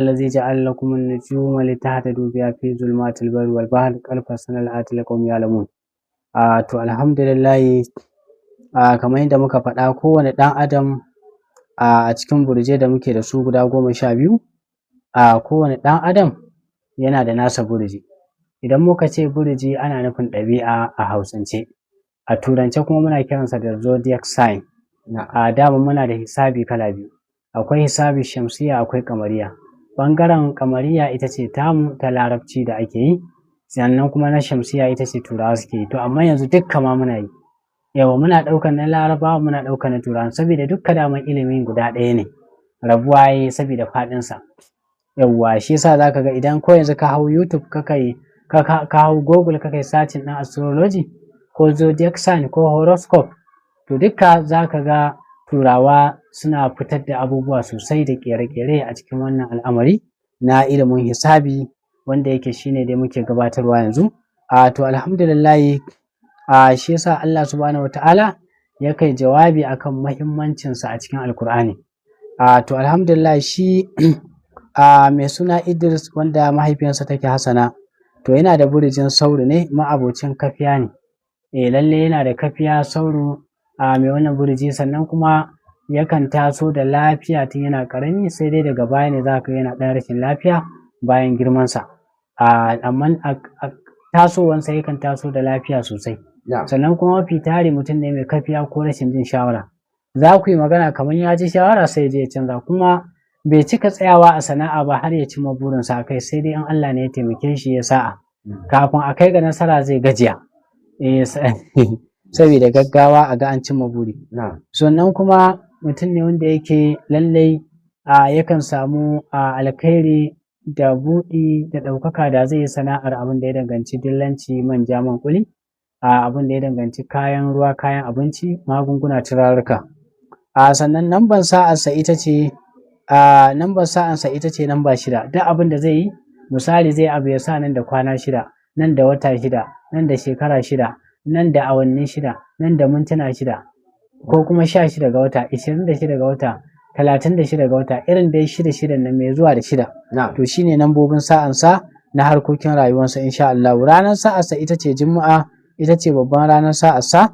الذي جعل لكم النجوم لتهتدوا بها في ظلمات البر والبحر قد فصلنا الآيات لقوم يعلمون. To alhamdulillah, kamar yadda muka faɗa, kowane ɗan adam a cikin burje da muke da su guda 12, kowane ɗan adam yana da nasa burji. Idan muka ce burji ana nufin ɗabi'a a Hausance, a Turance kuma muna kiransa da zodiac sign. Dama muna da hisabi kala biyu, akwai hisabi shamsiya, akwai kamariya. Ɓangaren kamariya ita ce tamu ta larabci da ake yi, sannan kuma na shamsiya ita ce turawa suke yi. To amma yanzu dukka ma muna yi, yawa muna ɗaukar na larabawa, muna ɗaukar na turawa, saboda dukka daman ilimin guda ɗaya ne, rabuwa yayi saboda faɗinsa. Yawwa shi yasa za ka ga idan ko yanzu ka hau YouTube ka hau Google ka kai searching ɗin astrology ko zodiac sign ko horoscope, to dukka za ka ga turawa suna fitar da abubuwa sosai da ƙere-ƙere a cikin wannan al'amari na ilimin hisabi, wanda yake shine dai muke gabatarwa yanzu. To alhamdulillah, shi yasa Allah subhanahu wata'ala ya kai jawabi akan mahimmancinsa a cikin alkur'ani. To alhamdulillah, shi mai suna Idris, wanda mahaifiyarsa take Hassana, to yana da burjin sauro ne, ma'abocin kafiya ne. Lalle yana da kafiya sauro mai wannan burji, sannan kuma yakan taso da lafiya tun yana ƙarami, sai dai daga baya ne za ka yana ɗan rashin lafiya bayan girmansa. Amma tasowansa yakan taso da lafiya sosai. Sannan kuma mafi tari mutum ne mai kafiya ko rashin jin shawara. Za ku yi magana kamar ya ji shawara sai je ya canza, kuma bai cika tsayawa a sana'a ba har ya cimma burinsa a kai, sai dai in Allah ne ya taimake shi ya sa'a. Kafin a kai ga nasara zai gajiya. Saboda gaggawa a ga an cimma buri. Sannan kuma mutum ne wanda yake lallai yakan samu alkhairi da buɗi da ɗaukaka da zai yi sana'ar abin da ya danganci dillanci, manja, man kuli, abin da ya danganci kayan ruwa, kayan abinci, magunguna, turaruka. Sannan namban sa'arsa ita ce namba 6. Duk abin da zai yi, misali zai abu ya sa nan da kwana 6, nan da wata 6, nan da shekara 6, nan da awanni 6, nan da mintuna 6, ko kuma 16 ga wata, 26 ga wata, 36 ga wata, irin dai 6 nan mai zuwa da 6. To shine nambobin sa'ansa na harkokin rayuwarsa insha Allah. Ranar sa'arsa ita ce Juma'a, ita ce babban ranar sa'arsa.